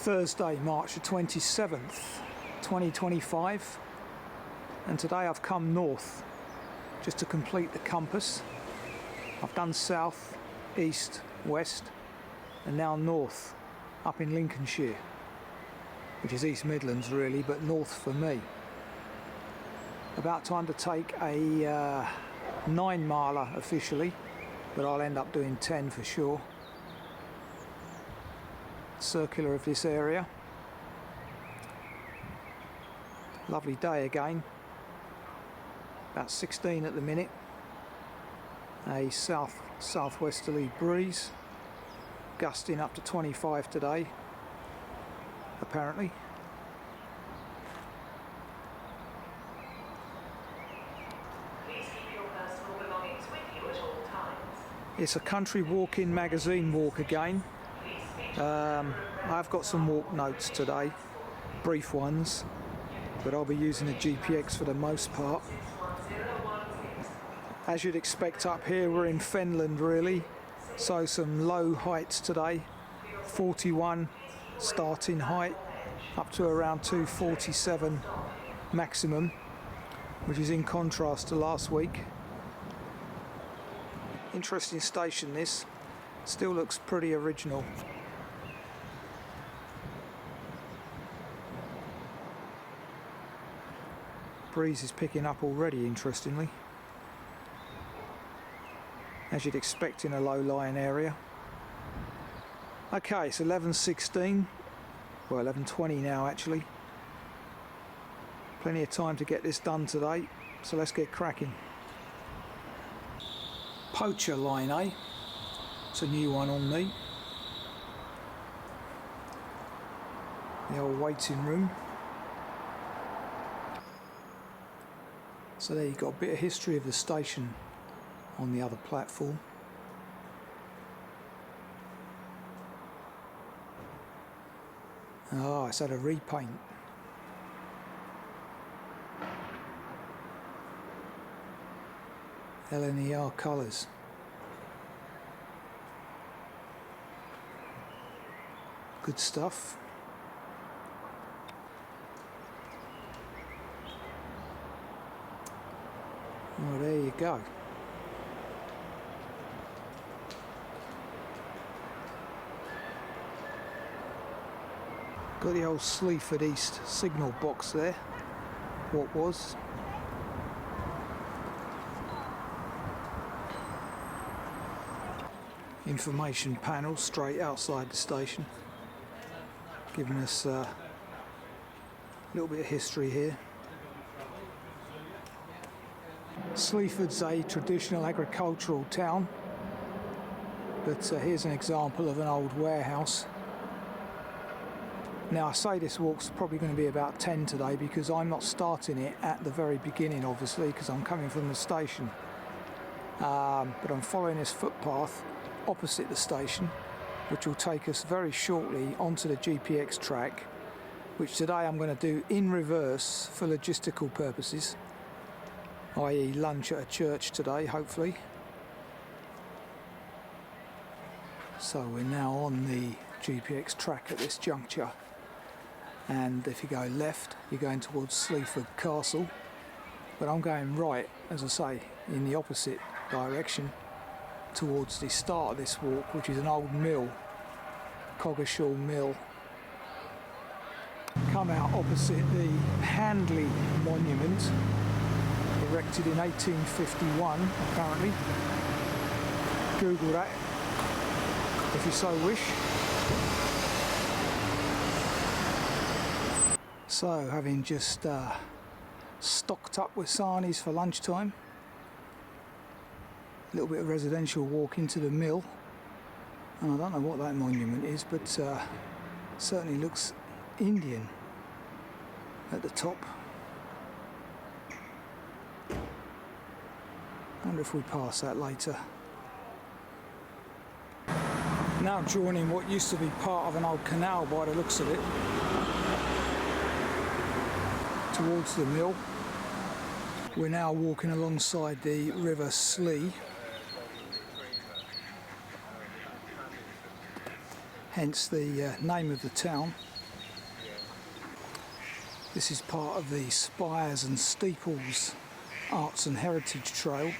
Thursday, March the 27th, 2025, and today I've come north just to complete the compass. I've done south, east, west, and now north up in Lincolnshire, which is East Midlands really, but north for me. About to undertake a 9-miler officially, but I'll end up doing 10 for sure. Circular of this area. Lovely day again. About 16 at the minute. A south-westerly breeze, gusting up to 25 today, apparently. Please keep your personal belongings with you at all times. It's a country walk-in magazine walk again. I've got some walk notes today, brief ones, but I'll be using a GPX for the most part. As you'd expect up here, we're in Fenland really, so some low heights today, 41 starting height, up to around 247 maximum, which is in contrast to last week. Interesting station this, still looks pretty original. Breeze is picking up already, interestingly, as you'd expect in a low-lying area. Okay, it's 11:16, well 11:20 now actually. Plenty of time to get this done today, so let's get cracking. Poacher line, eh? It's a new one on me. The old waiting room. So there you've got a bit of history of the station on the other platform. Oh, it's had a repaint. LNER colours. Good stuff. Well, there you go. Got the old Sleaford East signal box there. What was? Information panel straight outside the station, giving us a little bit of history here. Sleaford's a traditional agricultural town, but here's an example of an old warehouse. Now I say this walk's probably going to be about 10 today because I'm not starting it at the very beginning obviously because I'm coming from the station, but I'm following this footpath opposite the station, which will take us very shortly onto the GPX track, which today I'm going to do in reverse for logistical purposes, i.e. lunch at a church today, hopefully. So we're now on the GPX track at this juncture, and if you go left you're going towards Sleaford Castle, but I'm going right, as I say, in the opposite direction towards the start of this walk, which is an old mill, Cogglesford Mill. Come out opposite the Handley Monument, erected in 1851 apparently. Google that if you so wish. So having just stocked up with sarnies for lunchtime, a little bit of residential walk into the mill, and I don't know what that monument is, but certainly looks Indian at the top. I wonder if we pass that later. Now joining what used to be part of an old canal by the looks of it, towards the mill. We're now walking alongside the River Slea, hence the name of the town. This is part of the Spires and Steeples Arts and Heritage Trail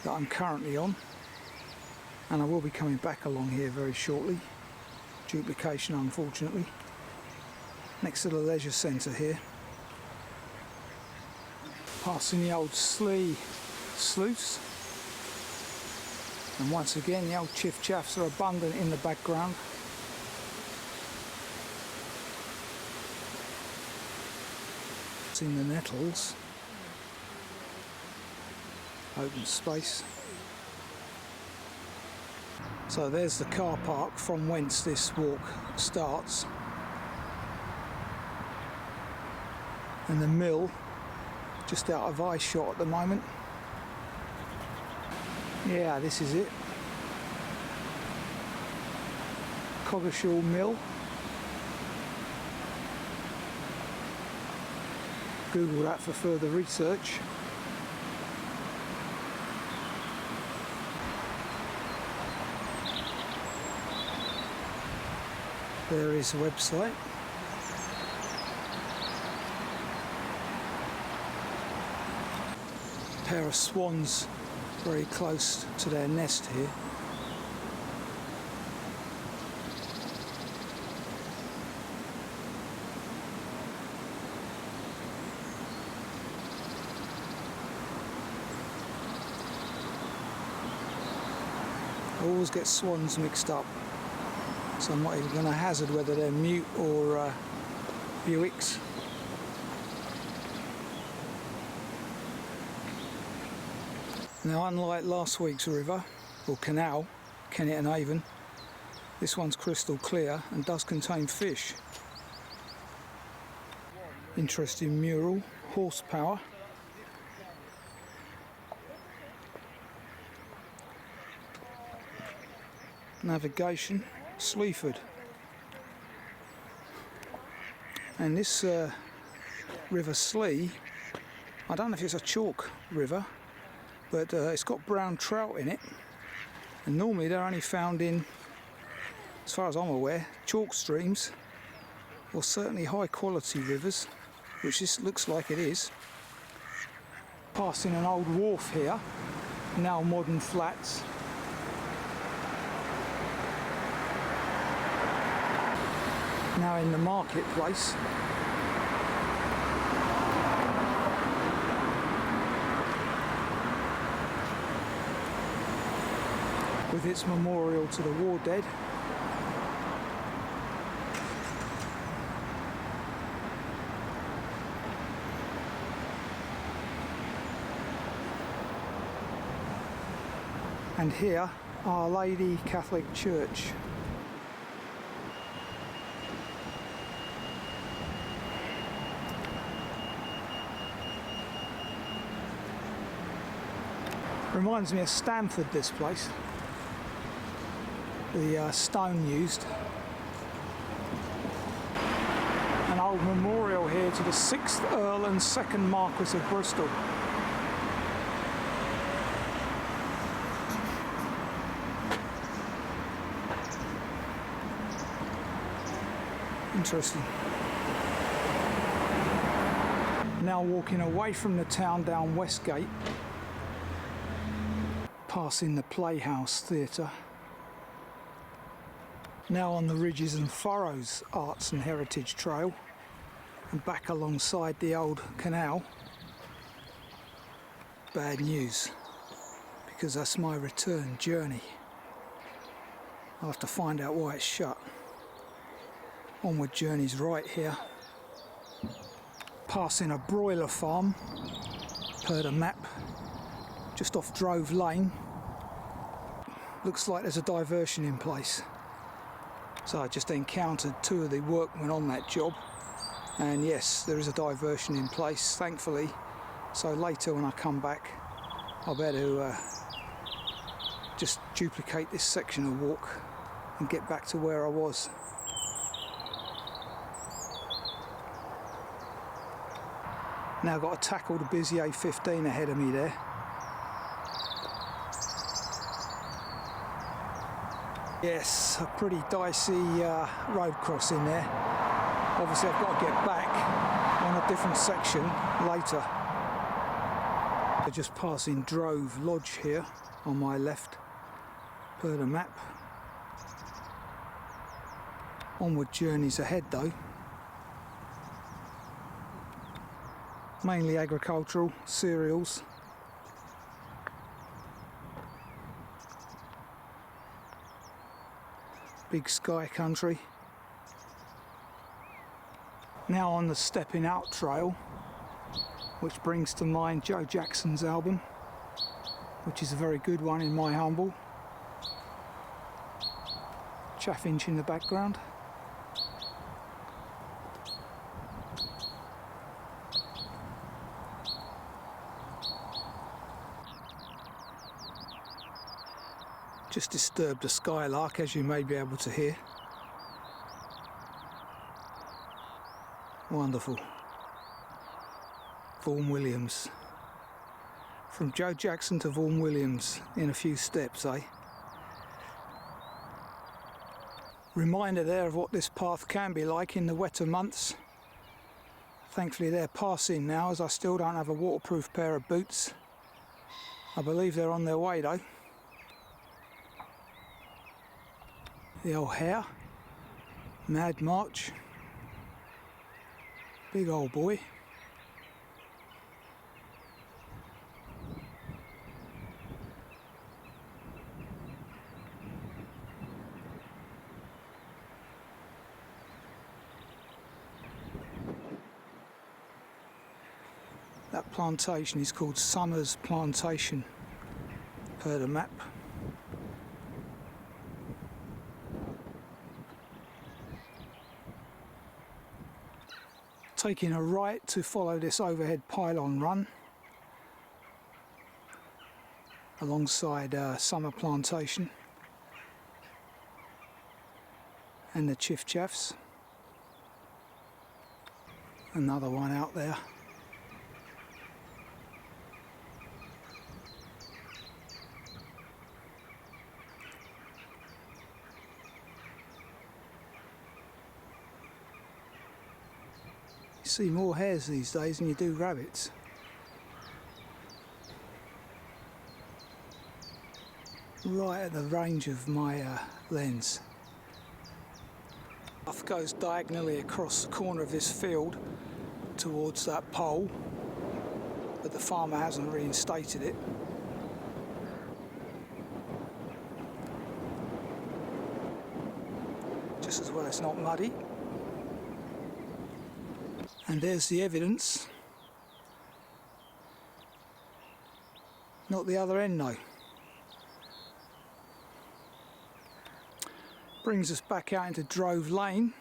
that I'm currently on, and I will be coming back along here very shortly. Duplication, unfortunately. Next to the leisure centre here. Passing the old Slea sluice, and once again the old chiff chaffs are abundant in the background. It's in the nettles. Open space. So there's the car park from whence this walk starts, and the mill just out of eye shot at the moment. Yeah, this is it. Cogglesford Mill. Google that for further research. There is the website. A pair of swans very close to their nest here. I always get swans mixed up, so I'm not even going to hazard whether they're mute or Buicks. Now, unlike last week's river, or canal, Kennet and Avon, this one's crystal clear and does contain fish. Interesting mural, horsepower. Navigation, Sleaford. And this river Slea, I don't know if it's a chalk river, but it's got brown trout in it, and normally they're only found in, as far as I'm aware, chalk streams, or certainly high quality rivers, which this looks like it is. Passing an old wharf here, now modern flats. Now in the marketplace. With its memorial to the war dead. And here, Our Lady Catholic Church. Reminds me of Stamford, this place. The stone used. An old memorial here to the 6th Earl and 2nd Marquess of Bristol. Interesting. Now walking away from the town down Westgate, passing the Playhouse Theatre. Now on the Ridges and Furrows Arts and Heritage Trail, and back alongside the old canal. Bad news, because that's my return journey. I'll have to find out why it's shut. Onward journey's right here. Passing a broiler farm, per the map, just off Drove Lane. Looks like there's a diversion in place. So I just encountered two of the workmen on that job, and yes, there is a diversion in place, thankfully. So later when I come back, I better just duplicate this section of walk and get back to where I was. Now got to tackle the busy A15 ahead of me there. Yes, a pretty dicey road crossing there. Obviously I've got to get back on a different section later. We're just passing Drove Lodge here on my left per the map. Onward journeys ahead though. Mainly agricultural, cereals. Big sky country. Now on the Stepping Out Trail, which brings to mind Joe Jackson's album, which is a very good one in my humble. Chaffinch in the background. Just disturbed a skylark, as you may be able to hear. Wonderful. Vaughan Williams. From Joe Jackson to Vaughan Williams in a few steps, eh? Reminder there of what this path can be like in the wetter months. Thankfully they're passing now, as I still don't have a waterproof pair of boots. I believe they're on their way though. The old hare, Mad March, big old boy. That plantation is called Summers Plantation per the map. Taking a right to follow this overhead pylon run alongside Summer Plantation and the Chiff Chaffs. Another one out there. You see more hares these days than you do rabbits. Right at the range of my lens. Path goes diagonally across the corner of this field towards that pole, but the farmer hasn't reinstated it. Just as well it's not muddy. And there's the evidence. Not the other end though. Brings us back out into Drove Lane,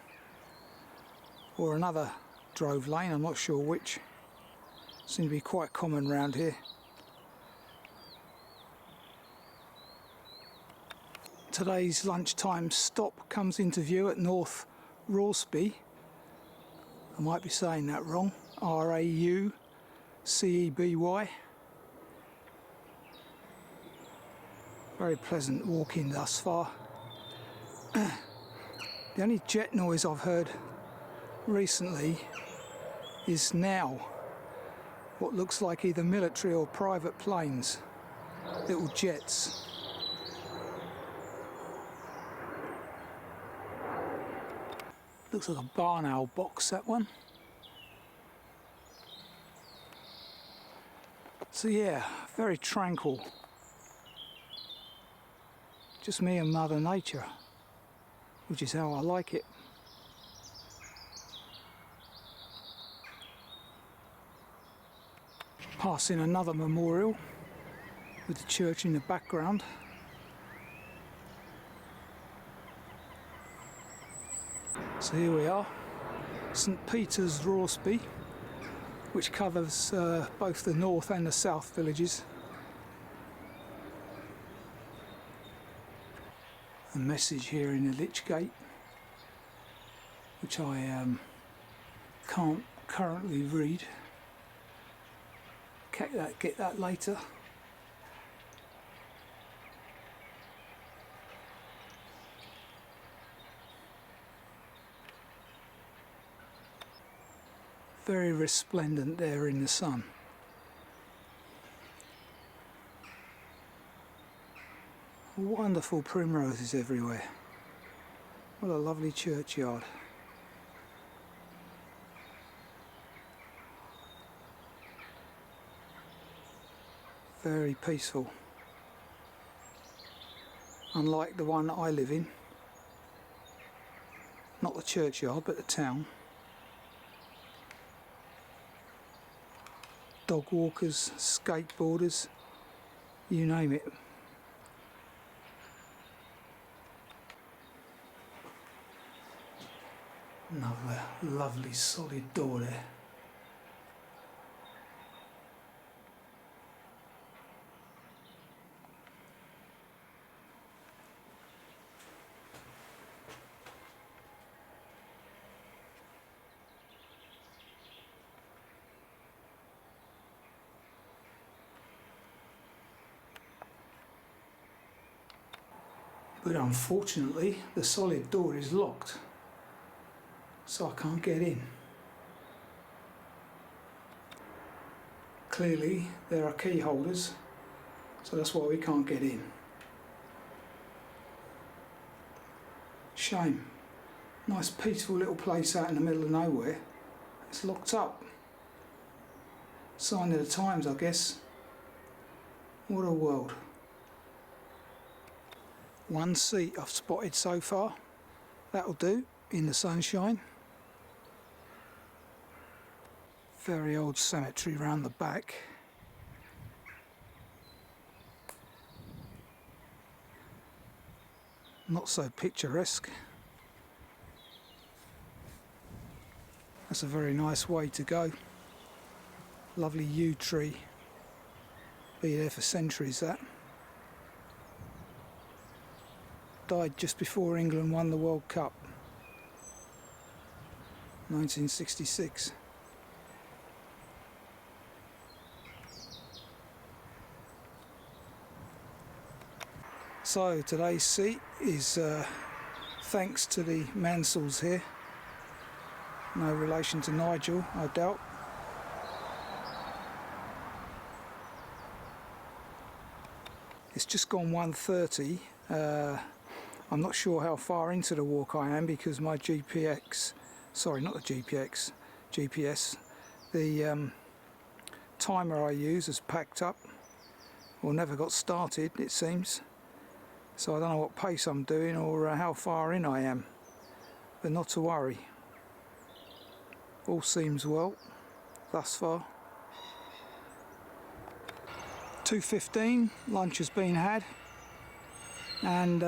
or another Drove Lane, I'm not sure which. Seem to be quite common round here. Today's lunchtime stop comes into view at South Rauceby. I might be saying that wrong. Rauceby. Very pleasant walking thus far. The only jet noise I've heard recently is now what looks like either military or private planes, little jets. Looks like a barn owl box, that one. So yeah, very tranquil. Just me and Mother Nature, which is how I like it. Passing another memorial with the church in the background. So here we are, St Peter's Rauceby, which covers both the north and the south villages. A message here in the Lich Gate, which I can't currently read. Get that later. Very resplendent there in the sun. Wonderful primroses everywhere. What a lovely churchyard. Very peaceful. Unlike the one I live in. Not the churchyard, but the town. Dog walkers, skateboarders, you name it. Another lovely solid door there. But unfortunately the solid door is locked, so I can't get in. Clearly there are key holders, so that's why we can't get in. Shame. Nice peaceful little place out in the middle of nowhere. It's locked up. Sign of the times, I guess. What a world. One seat I've spotted so far. That'll do in the sunshine. Very old cemetery round the back. Not so picturesque. That's a very nice way to go. Lovely yew tree. Be there for centuries, that. Died just before England won the World Cup. 1966. So today's seat is thanks to the Mansells here. No relation to Nigel, I doubt. It's just gone 1:30. I'm not sure how far into the walk I am because my GPS, the timer I use has packed up or never got started, it seems. So I don't know what pace I'm doing or how far in I am, but not to worry. All seems well thus far. 2:15, lunch has been had and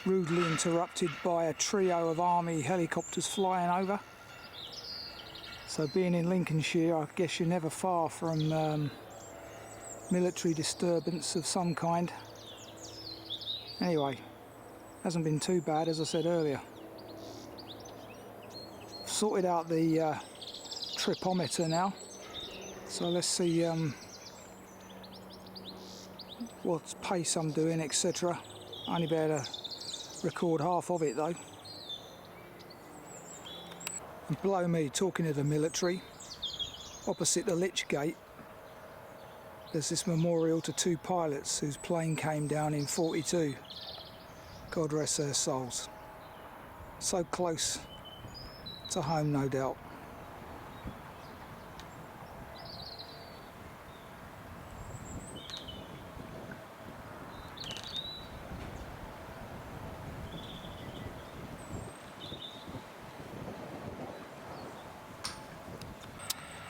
rudely interrupted by a trio of army helicopters flying over. So being in Lincolnshire, I guess you're never far from military disturbance of some kind. Anyway, hasn't been too bad, as I said earlier. I've sorted out the tripometer now, so let's see what pace I'm doing, etc. Only be able to record half of it though. And blow me, talking of the military, opposite the Lich Gate there's this memorial to two pilots whose plane came down in '42. God rest their souls. So close to home, no doubt.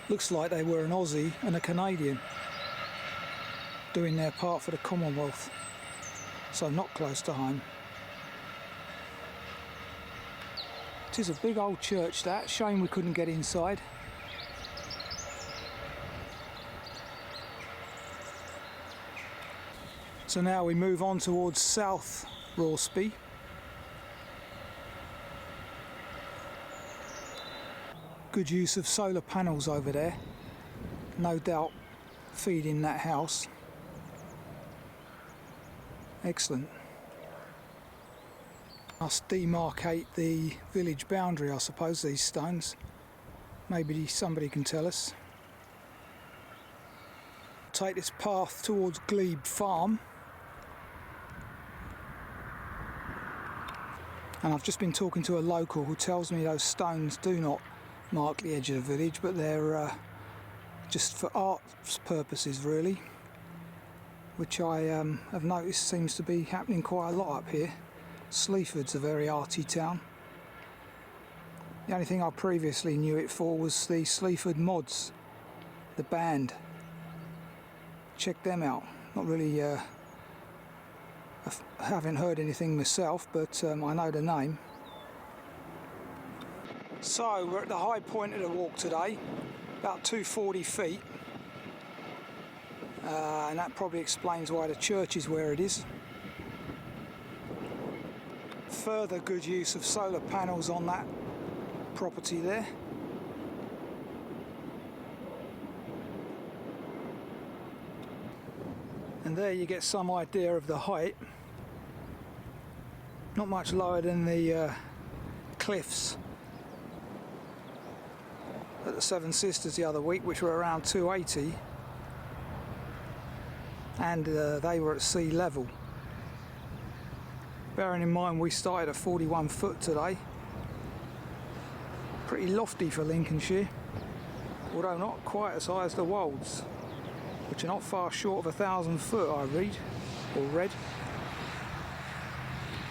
Looks like they were an Aussie and a Canadian doing their part for the Commonwealth, so not close to home. It is a big old church, that. Shame we couldn't get inside. So now we move on towards South Rauceby. Good use of solar panels over there, no doubt feeding that house. Excellent. Must demarcate the village boundary, I suppose, these stones. Maybe somebody can tell us. Take this path towards Glebe Farm. And I've just been talking to a local who tells me those stones do not mark the edge of the village, but they're just for arts purposes really, which I have noticed seems to be happening quite a lot up here. Sleaford's a very arty town. The only thing I previously knew it for was the Sleaford Mods, the band. Check them out. Not really, I haven't heard anything myself, but I know the name. So we're at the high point of the walk today, about 240 feet, and that probably explains why the church is where it is. Further good use of solar panels on that property there. And there you get some idea of the height. Not much lower than the cliffs at the Seven Sisters the other week, which were around 280, and they were at sea level. Bearing in mind we started at 41 foot today. Pretty lofty for Lincolnshire, although not quite as high as the Wolds, which are not far short of 1,000 foot, I read.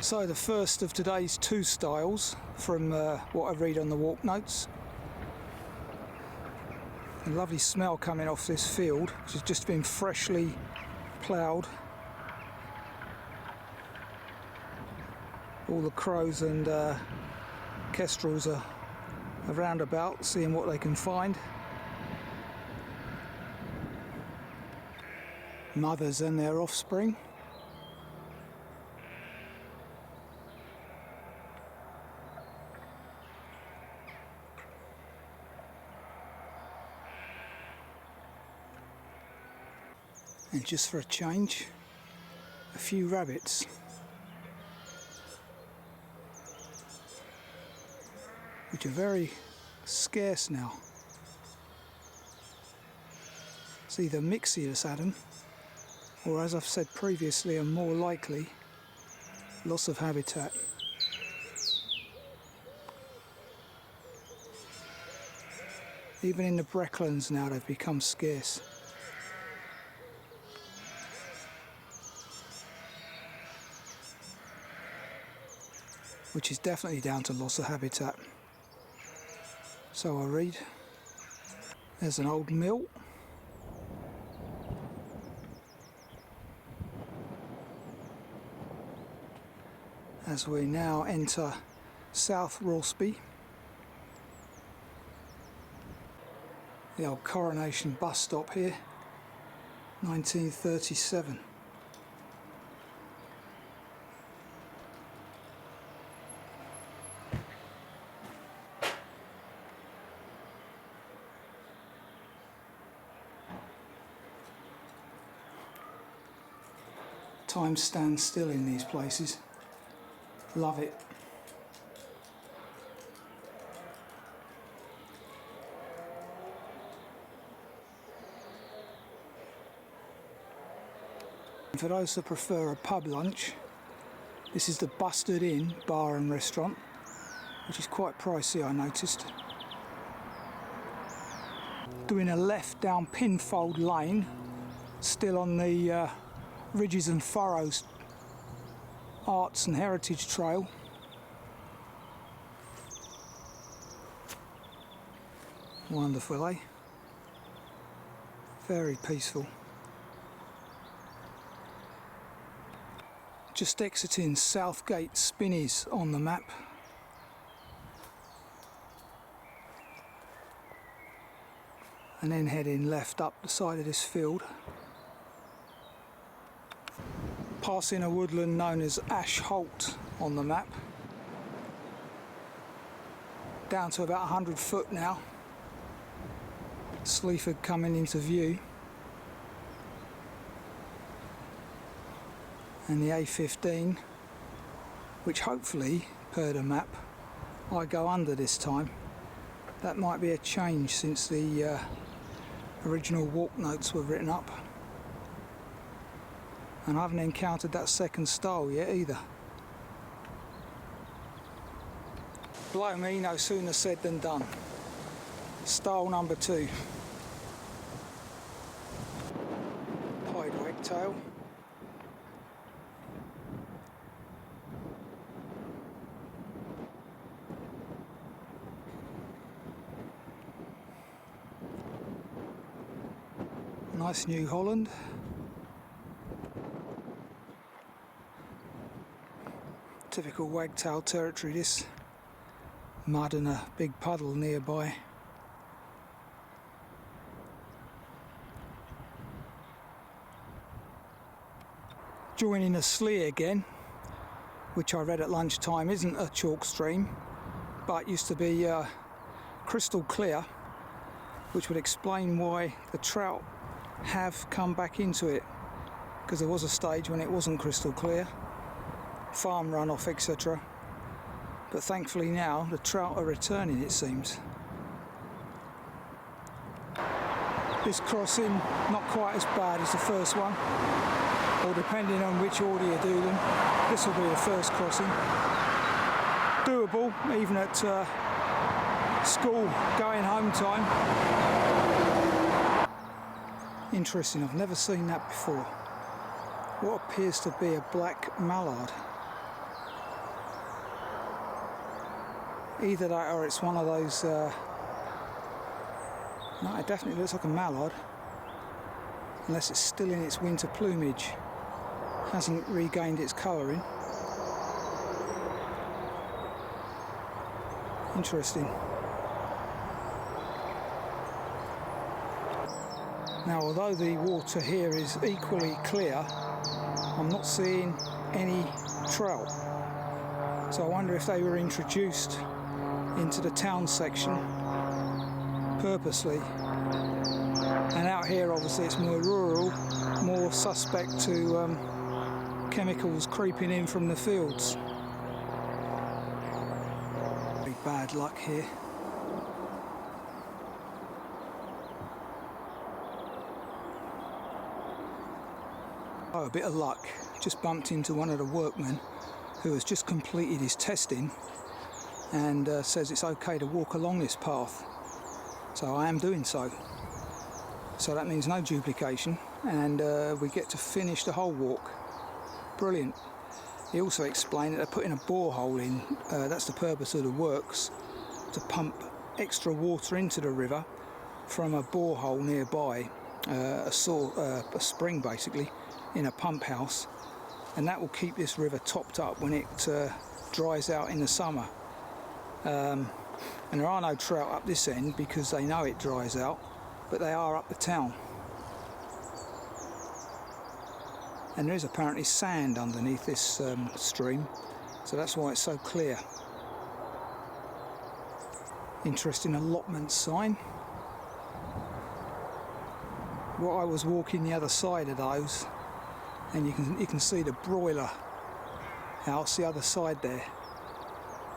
So the first of today's two styles from what I read on the walk notes. A lovely smell coming off this field, which has just been freshly ploughed. All the crows and kestrels are around about, seeing what they can find. Mothers and their offspring. And just for a change, a few rabbits. Which are very scarce now. It's either Mixie that's had them, or as I've said previously and more likely, loss of habitat. Even in the Brecklands now they've become scarce. Which is definitely down to loss of habitat. So I read. There's an old mill. As we now enter South Rauceby. The old Coronation bus stop here, 1937. Time stands still in these places. Love it. For those that prefer a pub lunch, this is the Busted Inn bar and restaurant, which is quite pricey, I noticed. Doing a left down Pinfold Lane, still on the Ridges and Furrows Arts and Heritage Trail. Wonderful, eh? Very peaceful. Just exiting Southgate Spinneys on the map. And then heading left up the side of this field. Passing a woodland known as Ash Holt on the map. Down to about 100 foot now. Sleaford coming into view. And the A15, which hopefully, per the map, I go under this time. That might be a change since the original walk notes were written up. And I haven't encountered that second stile yet either. Blow me, no sooner said than done. Stile number 2. Pied wagtail. Nice New Holland. Typical wagtail territory this. Mud and a big puddle nearby. Joining the Slea again, which I read at lunchtime isn't a chalk stream, but used to be crystal clear, which would explain why the trout have come back into it, because there was a stage when it wasn't crystal clear, farm runoff, etc. But thankfully now the trout are returning, it seems. This crossing not quite as bad as the first one, or depending on which order you do them, this will be the first crossing. Doable even at school going home time. Interesting, I've never seen that before. What appears to be a black mallard. Either that or it's one of those... no, it definitely looks like a mallard. Unless it's still in its winter plumage. Hasn't regained its colouring. Interesting. Now, although the water here is equally clear, I'm not seeing any trout. So I wonder if they were introduced into the town section purposely. And out here, obviously, it's more rural, more suspect to chemicals creeping in from the fields. Very bad luck here. Oh, a bit of luck. Just bumped into one of the workmen who has just completed his testing and says it's okay to walk along this path. So I am doing so. So that means no duplication, and we get to finish the whole walk. Brilliant. He also explained that they're putting a borehole in. That's the purpose of the works, to pump extra water into the river from a borehole nearby, a spring basically, in a pump house, and that will keep this river topped up when it dries out in the summer. And there are no trout up this end because they know it dries out, but they are up the town. And there is apparently sand underneath this stream, so that's why it's so clear. Interesting allotment sign. Well, I was walking the other side of those, and you can see the broiler house the other side there.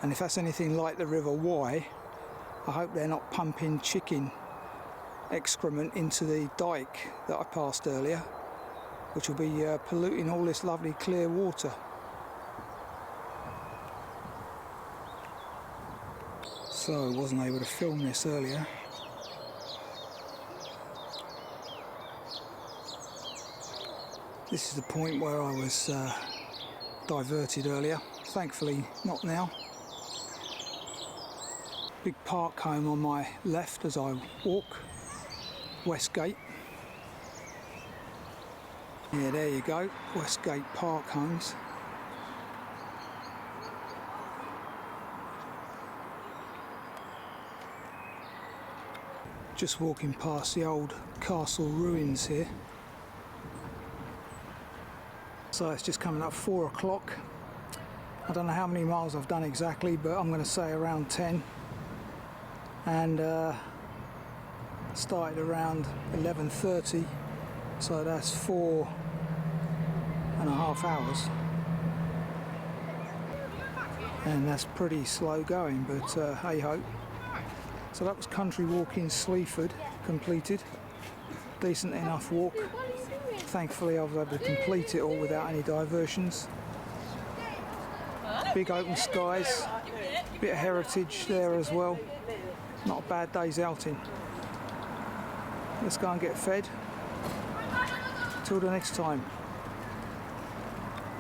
And if that's anything like the River Wye, I hope they're not pumping chicken excrement into the dike that I passed earlier, which will be polluting all this lovely clear water. So I wasn't able to film this earlier. This is the point where I was diverted earlier. Thankfully not now. Big park home on my left as I walk. Westgate. Yeah, there you go. Westgate Park Homes. Just walking past the old castle ruins here. So it's just coming up 4 o'clock. I don't know how many miles I've done exactly, but I'm going to say around 10. And started around 11:30, so that's 4.5 hours. And that's pretty slow going, but hey ho. So that was country walk in Sleaford completed. Decent enough walk. Thankfully I was able to complete it all without any diversions. Big open skies, bit of heritage there as well. Not a bad day's outing. Let's go and get fed. Till the next time.